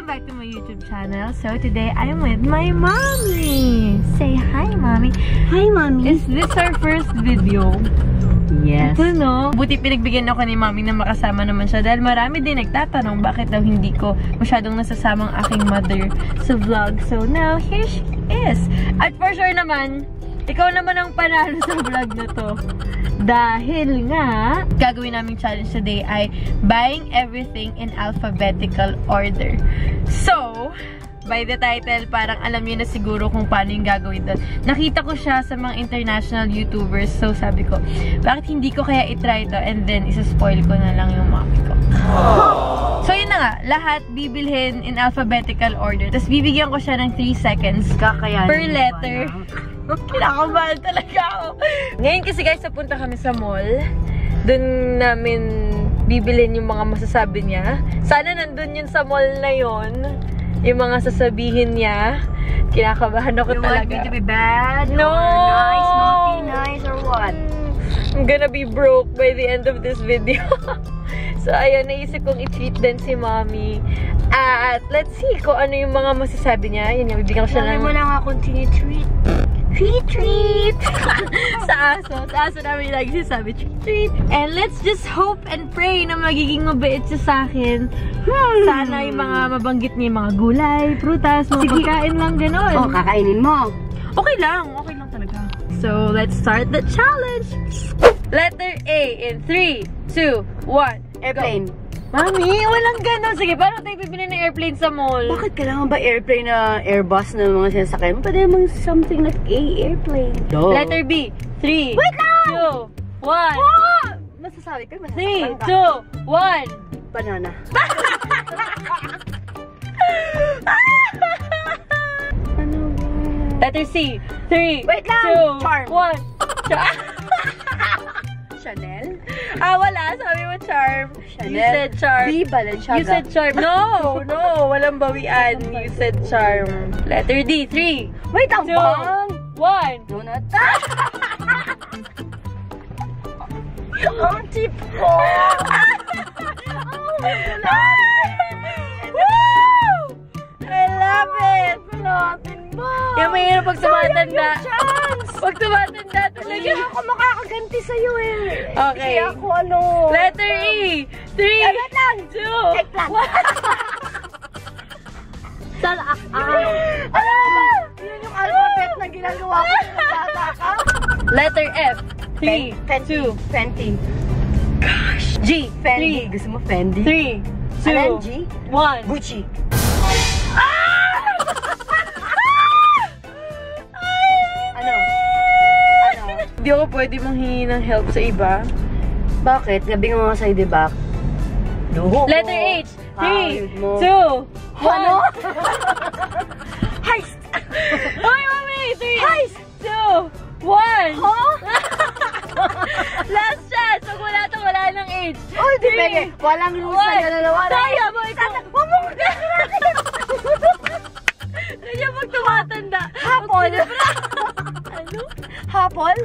Welcome back to my YouTube channel. So today I'm with my mommy. Say hi, mommy. Hi, mommy. Is this our first video? Yes. Ito, no? Buti pinagbigyan ako ni mommy na makasama naman siya dahil marami din nagtatanong bakit daw hindi ko masyadong nasasamang aking mother sa vlog. So now, here she is. At for sure naman, ikaw naman ang panalo sa vlog na to. Dahil nga, gagawin naming challenge today ay buying everything in alphabetical order. So, by the title, parang alam niyo na siguro kung paano yung gagawin doon. Nakita ko siya sa mga international YouTubers. So, sabi ko, bakit hindi ko kaya itry to? And then, isa-spoil ko na lang yung mommy ko. So, yun na nga. Lahat bibilhin in alphabetical order. Tapos, bibigyan ko siya ng 3 seconds per letter. Kinakabahan talaga ako. Ngayon kasi guys, napunta kami sa mall. Doon namin bibilhin yung mga masasabi niya. Sana nandun yun sa mall na yun. Yung mga sasabihin niya. Kinakabahan ako talaga. You want me to be bad? No! Or nice, naughty, nice, or what? I'm gonna be broke by the end of this video. So, ayun, naisip kong i-treat din si mommy. At let's see kung ano yung mga masasabi niya. Yun yung bibigyan ko siya ng... Sabi mo lang ako, treat. Treat! Sa aso namin lagi sinasabi, treat. And let's just hope and pray na magiging mabait siya sa akin. Sana yung mga mabanggit niya, yung mga gulay, prutas, mga pagkain lang, gano'n. Oh, kakainin mo. Okay lang talaga. So, let's start the challenge. Letter A in 3, 2, 1. Airplane. Go. Mami, walang gano'n. Sige, paano tayo bibili ng airplane sa mall? Bakit kailangan ba airplane na Airbus na mga sinasakyan? Pwede namang something like airplane. Letter B. 3, Wait lang! 2, 1. Oh! Masasabi ko, 3, 2, 1. Banana. Ano ba? Letter C. 3, Wait lang! 2, Charm. 1. Chanel? Wala. Sabi mo charm. Chanel. You said charm. B, Balenciaga. You said charm. No. Walang bawian. You said charm. Letter D. 3, Wait lang, 2, bang! 1. Donut. Ang cheap ko! Woo! I love it! Natin ba? Yung mahirap pag tumatanda. Chance! Pag tumatanda talaga. Hindi ako makakaganti sa'yo eh. Okay. Hindi ako ano. Letter E. 3, Wait lang! 2, Eggplant. 1. Alam mo, yun yung alphabet na ginagawa ko sa bata ka. Letter F. 3, Fenty. 2. Fenty. Gosh. G. Fendi. Gusto mo Fendi? 3, 2, Alan G? 1. Gucci. Ano? Hindi ako pwede manghingi ng help sa iba. Bakit? Gabi nga mga sa'yo, diba? No. Letter H. 3, 2, 1. Ano? Heist! Hoy, mami! 3, Heist! 2, 1. Huh? Last chance! Pag wala ng H. Oh, di pwede. Walang rules na dalawa. Kaya mo ito. Huwag mo Kaya pag tumatanda. Hapol. Ano? Hapol?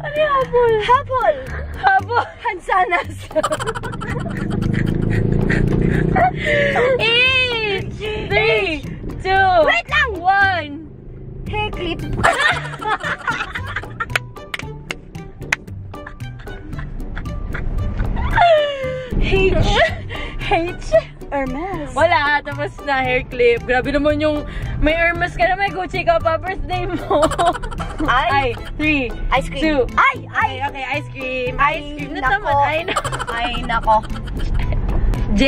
Ano yung hapol? Hapol. Hapol. Hansanas. H! 3, 2, Wait lang! 1. Hair clip. H? Hermes. Wala, tapos na hair clip. Grabe naman yung may Hermes ka na, may Gucci ka pa, birthday mo. Ay. 3, Ice cream. 2. Ay. Okay, ice cream. Ay, Ice cream na nako. naman. Ay, nako. Ay, nako. J.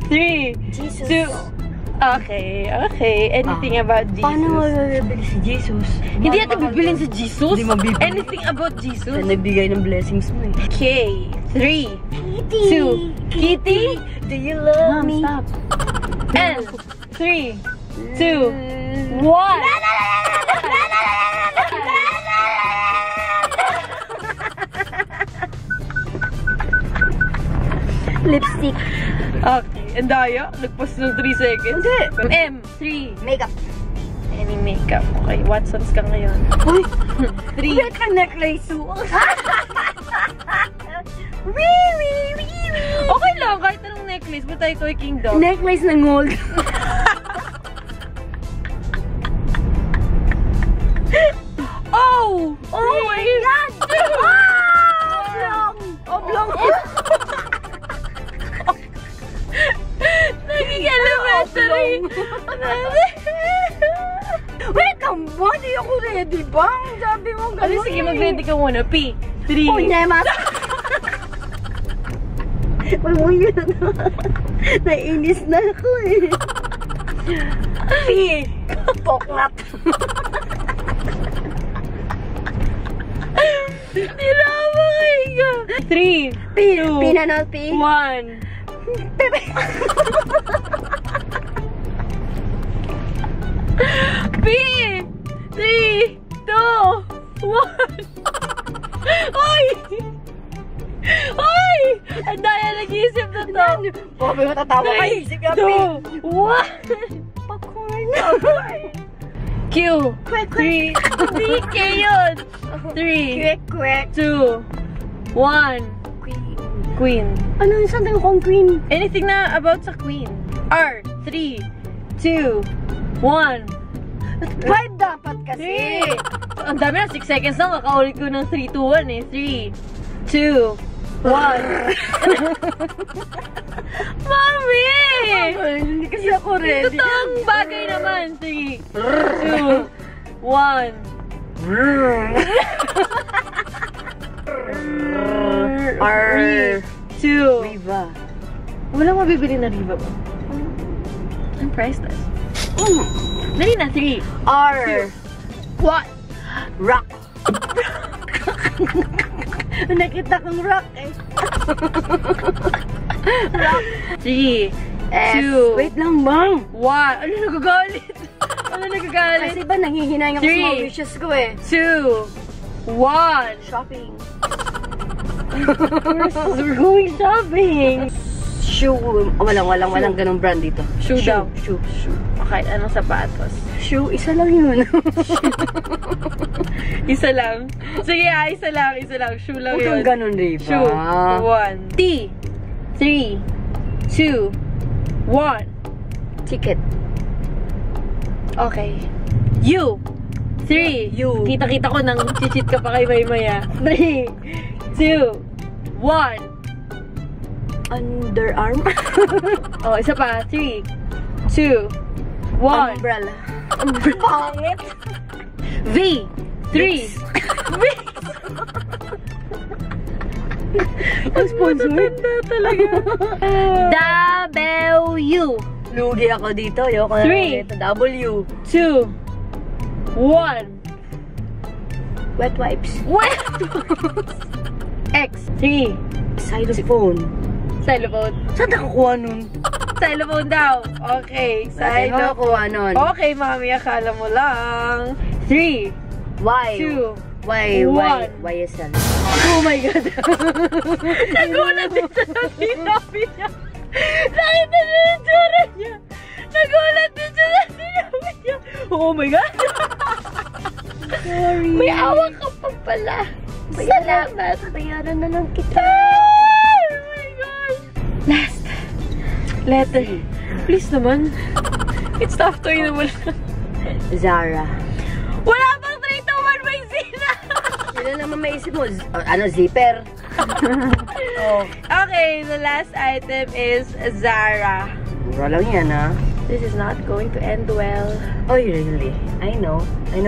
3, Jesus. 2. Okay. Anything about Jesus? Paano mo bibili si Jesus? Hindi natin bibilin si Jesus? Hindi mo bibilin. Anything about Jesus? Na nagbigay ng blessings mo eh. K. 3, Kitty. 2. Kitty? Do you love me? Stop. L. 3, 2, 1. Lipstick. Okay. And daya? Nagpost ng 3 seconds? Hindi. M. 3. Makeup. Any makeup. Okay. Watsons ka ngayon. Uy! 3. Wait ka necklace. Okay lang. Kahit anong necklace. Ba't tayo Toy Kingdom? Necklace ng gold. Wait lang ba? Di ako ready ba? Sabi mo gano'n. Ano, sige, mag-ready ka muna. P. 3. Punyemas! Mamuyo na naman. Nainis na ako eh. P. Poknat. Nilamay ka. 3, 2, Pinanol, P. 1. Pepe. P. 3, 2, 1. Oy! Oy! Ang daya nag-iisip na to. Baka may matatawa ka. Isip ka, P. 2, 1. Popcorn. Q. 3. Hindi, K yun. 3, Quick, quick. 2, 1. Queen. Queen. Ano yung sandang kong queen? Anything na about sa queen. R. 3, 2, 1. 5 dapat kasi. 3. Ang dami na, 6 seconds lang. Kakaulit ko ng 3, 2, 1 eh. 3, 2, 1. Mami! Hindi kasi ako ready. Totoong bagay naman. 3, 2, 1. R. 2. Riva. Walang mabibili na Riva ba? I'm priceless. Dali na, 3. R. What? Rock. Nakita kong rock eh. Rock. 3, S. 2, Wait lang, bang. 1. Ano nagagalit? Ano nagagalit? Kasi ba nanghihinayang ako sa mga wishes ko eh. 2, 1. Shopping. We're going shopping. Shoe. Walang ganong brand dito. Shoe daw. Shoe. Okay, anong sapatos? Shoe, isa lang yun. Isa lang. Sige, isa lang. Shoe lang Huwag yun. kang ganon, Riva. Shoe. 1. T. 3, 2, 1. Ticket. Okay. U. 3. U. Kita-kita ko nang chichit ka pa kay Maymaya. 3, 2, 1. Underarm. Oh, isa pa. 3, 2, 1. Umbrella. Pangit. V. 3. V. Ang sponsor. talaga. W. Lugi ako dito. Ayoko na 3, dito. W. 2, 1. Wet wipes. Wet. X. 3. Xylophone. Xylophone. Saan nakukuha nun? Xylophone daw. Okay. Saan Xylophone. nakukuha nun? Okay, mami. Akala mo lang. 3, Y. 2, Y. One. YSL. Oh my God. Nagulat din siya sa sinabi niya. Nakita niya yung tsura niya. Nagulat din siya sa sinabi niya. Oh my God. Sorry. May awa ka pa pala. Salamat. Bayaran na lang kita. Oh my God. Last letter. Please naman. It's tough to you naman. Zara. Wala pang 3 to 1 may Zina. Sino naman maisip mo? Zipper? Oh. Okay, the last item is Zara. Mura lang yan, ha? This is not going to end well. Oh, really? I know,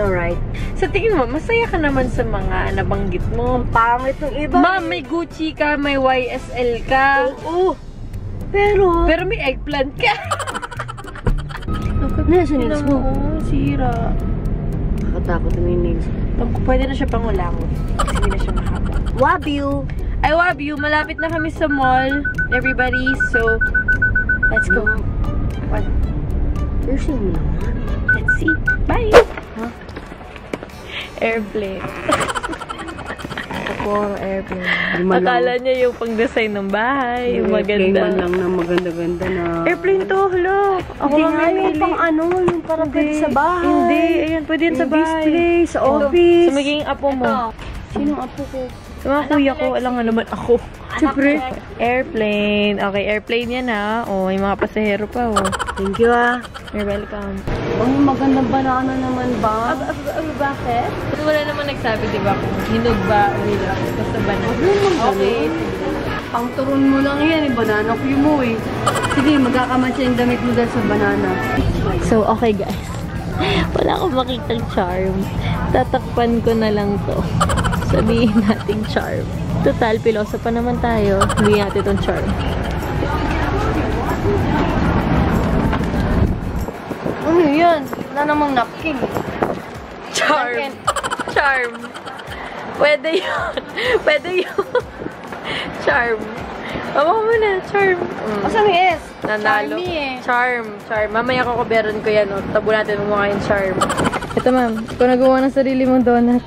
right? Sa tingin mo, masaya ka naman sa mga nabanggit mo. Pangit ng iba. Ma'am, may Gucci ka, may YSL ka. Oo. Pero may eggplant ka. nasa nails mo? Sira. Nakatakot na yung nails. Pwede na siya pangulangon. Kasi hindi na siya mahaba. Wabiu. I love you. Malapit na kami sa mall. Everybody. So, let's go. What? Piercing mo naman. Let's see. Bye! Huh? Airplane. Ako, airplane. Akala niya yung pang-design ng bahay. Yung maganda. Airplane lang na maganda-ganda na. Airplane to, hello. Ako Hindi lang nga yung namili. pang ano, yung parang pwede sa bahay. Hindi, ayan, pwede yan sa bahay. Display, sa office. Sa magiging apo mo. Sinong apo ko? Sa mga kuya ko, alam nga naman ako. Siyempre. Airplane. Okay, airplane yan ha. Oh, may mga pasahero pa oh. Thank you, ah. You're welcome. Ang magandang banana naman ba? Bakit? Wala naman nagsabi, di ba, kung hinog ba o hilang. Basta banana. Okay. Pang turon mo lang yan, banana Q mo eh. Sige, magkakamatcha yung damit mo dahil sa banana. So, okay guys. Wala akong makitang charm. Tatakpan ko na lang to. Sabihin natin charm. Total, piloso pa naman tayo. Hindi natin itong charm. Ano yan? Wala namang napkin. Charm. Charm. Pwede yun. Pwede yun. Charm. Bawa mo na. Charm. Asa may S? Nanalo. Charmy eh. Charm. Charm. Mamaya kukuberon ko yan. Tabo natin mo mukha yung charm. Ito ma'am. Ikaw nagawa ng sarili mong donut.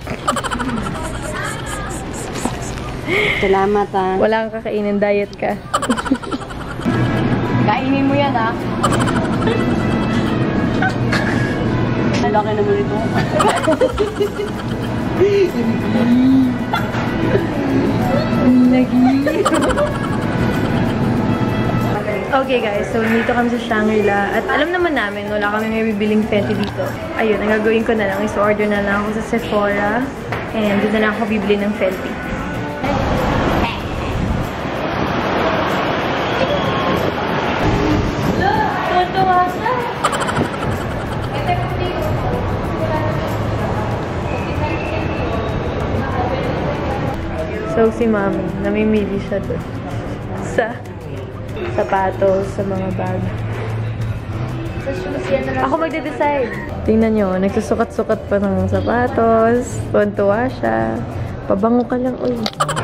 Salamat ah. Wala kang kakainin. Diet ka. Kainin mo yan ah. Laki naman ito. Okay guys, so dito kami sa Shangri-La at alam naman namin wala kami may bibiling Fenty dito. Ayun, ang gagawin ko na lang is order na lang ako sa Sephora and doon na lang ako bibili ng Fenty. So, si Mami, namimili siya doon sa sapatos, sa mga bag. Sa shoes yan na lang. Ako magde-decide. Tingnan nyo, nagsusukat-sukat pa ng sapatos. Tuwan-tuwa siya. Pabango ka lang, uy.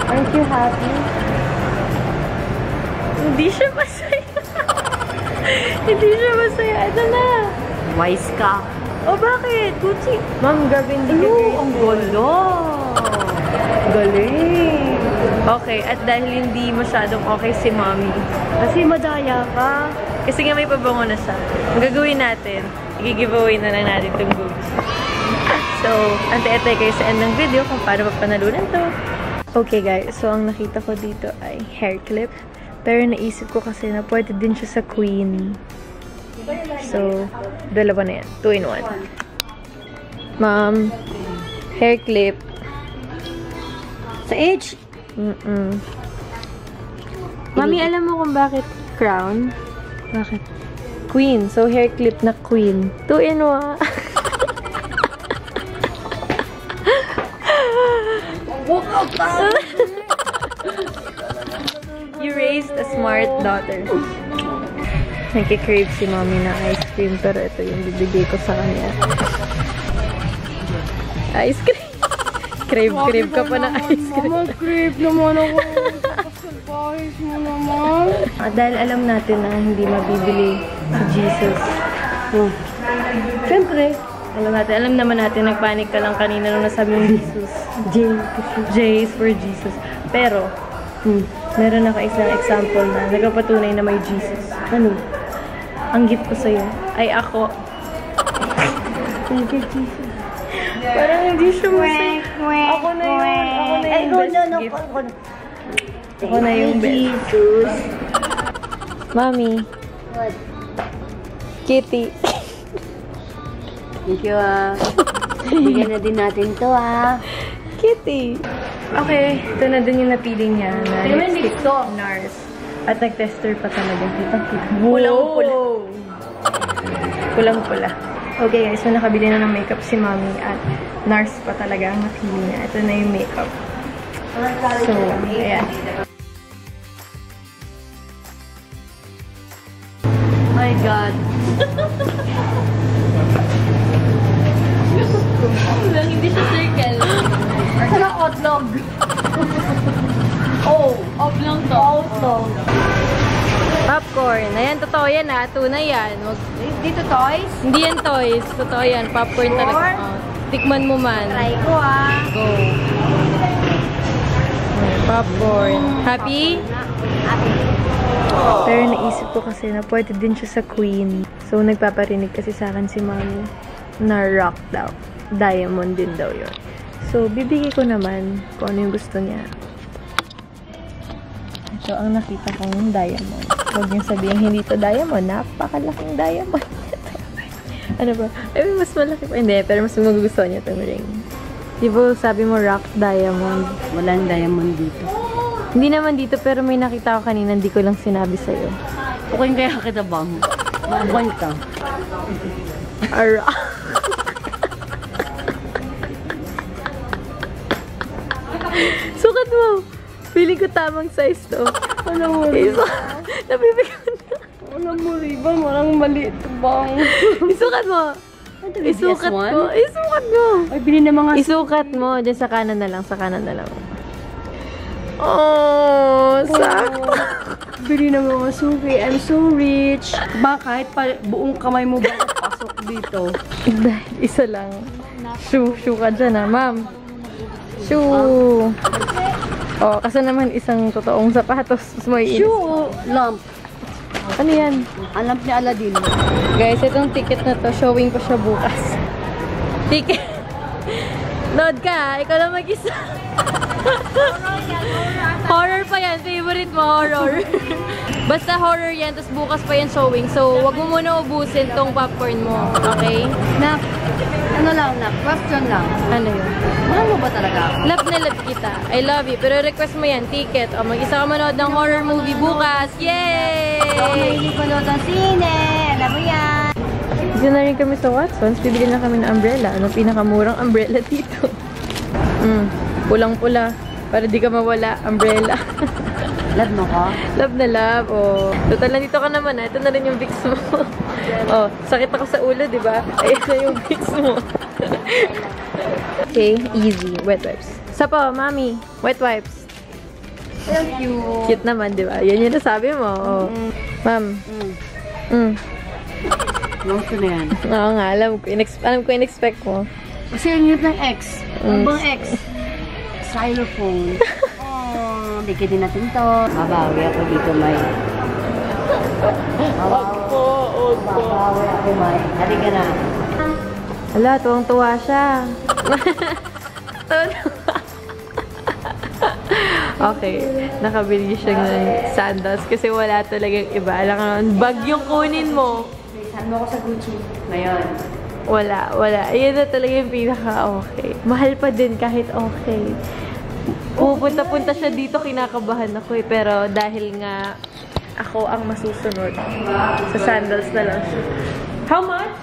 Aren't you happy? Hindi siya masaya. Hindi siya masaya. Ito na. Wise ka. O, bakit? Gucci. Ma'am, grabe hindi ka Ano? Ang golo. Galing. Okay, at dahil hindi masyadong okay si Mommy, Kasi madaya ka. kasi nga may pabango na siya, ang gagawin natin, i-giveaway na lang natin itong Gucci. So, ante-ante kayo sa end ng video kung paano mapanalunan to. Okay guys, so ang nakita ko dito ay hair clip. Pero naisip ko kasi na pwede din siya sa Queen. So, dalawa na yan. 2 in 1. Ma'am, hair clip. Sa H. Mami, alam mo kung bakit crown? Bakit? Queen. So, hair clip na Queen. 2 in 1. You raised a smart daughter. Nagkikrave si Mommy na ice cream, pero ito yung bibigay ko sa kanya. Ice cream. Crave ka pa ng ice cream. Mama, crave naman ako. Kapag-surprise mo naman. Dahil alam natin na hindi mabibili si Jesus. Siyempre. Alam naman natin, nagpanik ka lang kanina nung nasabi yung Jesus. J is for Jesus. Pero, meron ako isang example na nagpapatunay na may Jesus. Ano? Ang gift ko sa'yo ay ako. Thank you, Jesus. Parang hindi siya masaya. Ako na yun. Ako na yung best gift. Ako na yung best. Jesus. Mami. What? Kitty. Thank you ah. Bigyan na din natin to ah. Kitty. Okay, ito na din yung napili niya na Tingnan lipstick dito. NARS. At nag-tester pa talaga. Kita-kita. Pulang-pula. Pulang-pula. Okay guys, so nakabili na ng makeup si Mommy at NARS pa talaga ang napili niya. Ito na yung makeup. So, ayan. My God. Hindi siya circle. Saan ang otlog? Oh, Oblong to. otlog. Popcorn. Ayan, totoo yan ha. Tunay yan. Dito toys? Hindi yan toys. Totoo yan. Popcorn Sure? talaga. Oh. Tikman mo man. Try ko ah. Go. Popcorn. Happy? Pero naisip ko kasi na pwede din siya sa Queen. So, nagpaparinig kasi sa akin si Mommy na rock daw. Diamond din daw yun. So, bibigay ko naman kung ano yung gusto niya. Ito ang nakita kong diamond. Huwag niyong sabihin, hindi to diamond. Napakalaking diamond. Ano ba? Ay, mas malaki pa. Hindi, pero mas magugustuhan niya itong ring. Di ba sabi mo rock diamond? Walang diamond dito. Hindi naman dito, pero may nakita ko kanina, hindi ko lang sinabi sa'yo. Okay kaya kita bang? Mabuhay ka. Ara. Sukat mo. Feeling ko tamang size to. Alam mo rin. Nabibigyan na. Alam mo rin ba? Marang maliit bang. Isukat mo. Isukat ko. Isukat mo. Ay, bili na mga... Isukat mo. Diyan sa kanan na lang. Sa kanan na lang. Oh, sakto. Bili na mga suki. I'm so rich. Ba, kahit pa buong kamay mo ba pasok dito? Isa lang. Shoe ka dyan ma'am. Shoe. Oh, kasi naman isang totoong sapatos. Shoe lamp. Ano yan? Ang lamp ni Aladdin. Guys, itong ticket na to, showing ko siya bukas. Ticket. Load ka, ikaw lang mag-isa. Horror pa yan, favorite mo, horror. Basta horror yan, tapos bukas pa yan showing. So, wag mo muna ubusin tong popcorn mo, okay? Nak, ano lang, nak, question lang. Ano yun? Mahal mo ba talaga ako? Love na love kita. I love you. Pero request mo yan, ticket. O, mag-isa ka manood ng horror movie bukas. Yay! Ako mahilig manood ng sine. Alam mo yan. Dito na rin kami sa Watson's. Bibili na kami ng umbrella. Anong pinakamurang umbrella dito? Pulang-pula. Para di ka mawala. Umbrella. Love mo ko? Love na love. Oh. Total, nandito ka naman. Ito na rin yung Vicks mo. Oh, sakit ako sa ulo, di ba? Ayan na yung Vicks mo. Okay, easy. Wet wipes. Sapa, mami. Wet wipes. Thank you. Cute naman, di ba? Yan yung nasabi mo. Oh. Ma'am. Long ko na yan. Oo nga, alam ko in-expect mo. Kasi ang yun ng X. Ang bang X? Xylophone. Oh, bigyan din natin to. Babawi ako dito, May. Babawi ako, May. Halika na. Hala, tuwang-tuwa siya. Okay, nakabili siya ng sandals kasi wala talagang iba. Alam ka naman, bag yung kunin mo. Saan mo ako sa Gucci? Ngayon. Wala. Ayan na talaga yung pinaka-okay. Mahal pa din kahit okay. Pupunta-punta siya dito, kinakabahan ako eh. Pero dahil nga ako ang masusunod, sa sandals na lang siya. How much?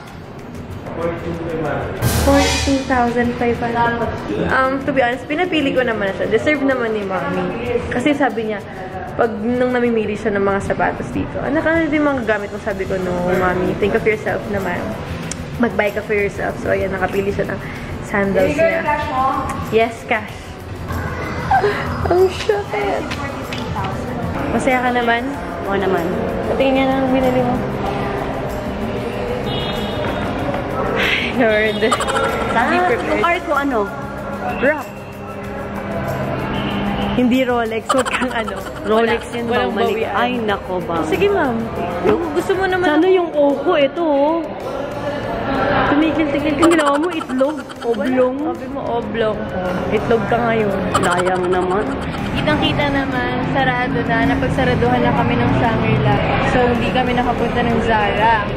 42,500. To be honest, pinapili ko naman na siya. Deserve naman ni Mommy. Kasi sabi niya, pag nung namimili siya ng mga sapatos dito, anak, ano din mga gamit mo? Sabi ko, no, Mommy, think of yourself naman. Mag-buy ka for yourself. So, ayan, nakapili siya ng sandals niya. Yes, cash. Ang shit. Masaya ka naman? Oo naman. Patingin nga ng binili mo. Lord. Sana, yung card ko ano? Rock. Hindi Rolex, huwag kang ano. Rolex yun bang mali? bawian. Ay, nako ba? Sige, ma'am. Gusto mo naman Sana yung Oko, ito oh. Tumigil-tigil ka, ginawa mo itlog. Oblong. Sabi mo, oblong. Itlog ka ngayon. Layang naman. Kitang-kita naman, sarado na. Napagsaraduhan na kami ng Shangri-La. So, hindi kami nakapunta ng Zara.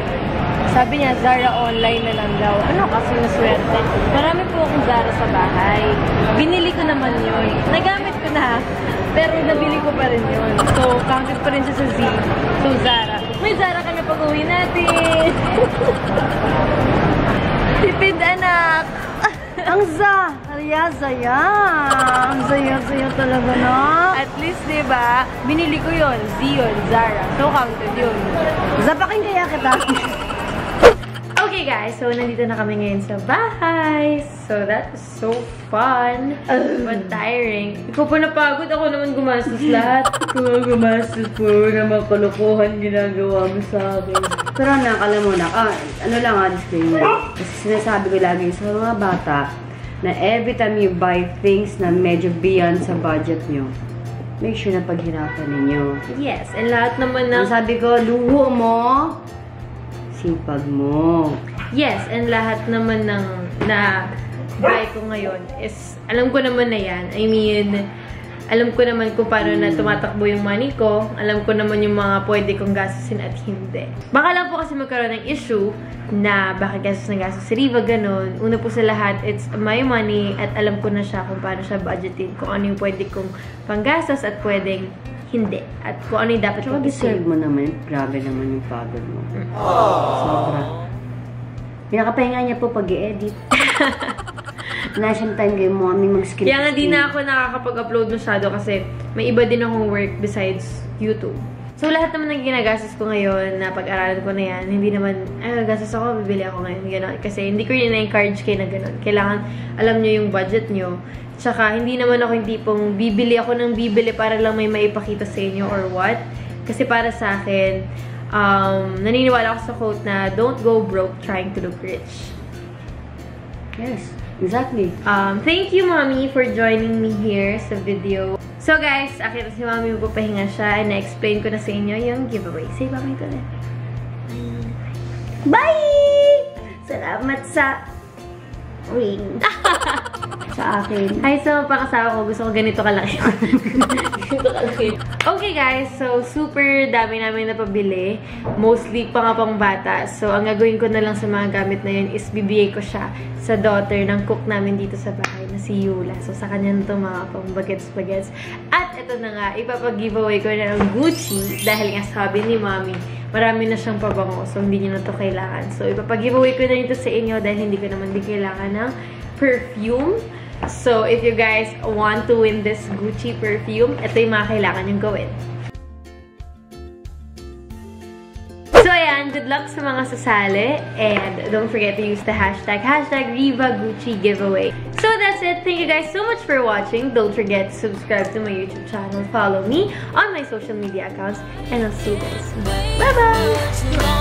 Sabi niya, Zara online na lang daw. Ano kasi naswerte? Marami po akong Zara sa bahay. Binili ko naman yun. Nagamit ko na. Pero nabili ko pa rin yun. So, counted pa rin siya sa Z. So, Zara. May Zara ka na pag-uwi natin. Tipid, anak. Ang Zaya. Ang Zaya talaga na. At least, diba, binili ko yun. Z yun, Zara. So, counted yun. Zapakin kaya kita. Okay guys, so nandito na kami ngayon sa bahay. So that was so fun. But tiring. Ikaw pa napagod, ako naman gumastos lahat. Gumastos po naman kalokohan ginagawa mo sa akin. Pero anak, alam mo na, ano lang disclaimer. Kasi sinasabi ko lagi sa mga bata na every time you buy things na medyo beyond sa budget nyo, make sure na paghirapan ninyo. Yes, and lahat naman Ang sabi ko, luho mo, sipag mo. Yes, and lahat naman ng na buy ko ngayon is, alam ko naman na yan. I mean, Alam ko naman kung paano na tumatakbo yung money ko. Alam ko naman yung mga pwede kong gastusin at hindi. Baka lang po kasi magkaroon ng issue na bakit gastos na gastos si Riva, ganun. Una po sa lahat, it's my money at alam ko na siya kung paano siya budgetin. Kung ano yung pwede kong panggastos at pwedeng hindi. At kung ano yung dapat kong deserve mo naman. Grabe naman yung pagod mo. Sobra. Pinakapahinga niya po pag i-edit. Wala siyang time kayo mo kami mag-skip. Kaya nga di na ako nakakapag-upload masyado kasi may iba din akong work besides YouTube. So, lahat naman ng ginagastos ko ngayon na pag-aralan ko na yan, hindi naman, gagastos ako, bibili ako ngayon, gano'n. Kasi hindi ko rin na-encourage kayo na gano'n. Kailangan alam nyo yung budget nyo. Tsaka, hindi naman ako yung tipong bibili ako ng bibili para lang may maipakita sa inyo or what. Kasi para sa akin, naniniwala ako sa quote na, don't go broke trying to look rich. Yes, exactly. Thank you, Mommy, for joining me here sa video. So, guys, akita si Mommy magpapahinga siya and na-explain ko na sa inyo yung giveaway. Say bye to them. Bye! Salamat sa ring. Sa akin. Hi, so, pakasawa ko. Gusto ko ganito kalaki. Ganito kalaki. Okay, guys. So, super dami namin napabili. Mostly pang bata. So, ang gagawin ko na lang sa mga gamit na yun is bibigay ko siya sa daughter ng cook namin dito sa bahay na si Yula. So, sa kanya na ito mga pang bagets-bagets. At ito na nga, ipapag-giveaway ko na ng Gucci dahil nga sabi ni Mommy, marami na siyang pabango. So, hindi niyo na ito kailangan. So, ipapag-giveaway ko na ito sa inyo dahil hindi ko naman din kailangan ng perfume. So, if you guys want to win this Gucci perfume, ito yung mga kailangan yung gawin. So, ayan. Good luck sa mga sasali. And don't forget to use the hashtag #RivaGucciGiveaway. So, that's it. Thank you guys so much for watching. Don't forget to subscribe to my YouTube channel. Follow me on my social media accounts. And I'll see you guys soon. Bye-bye!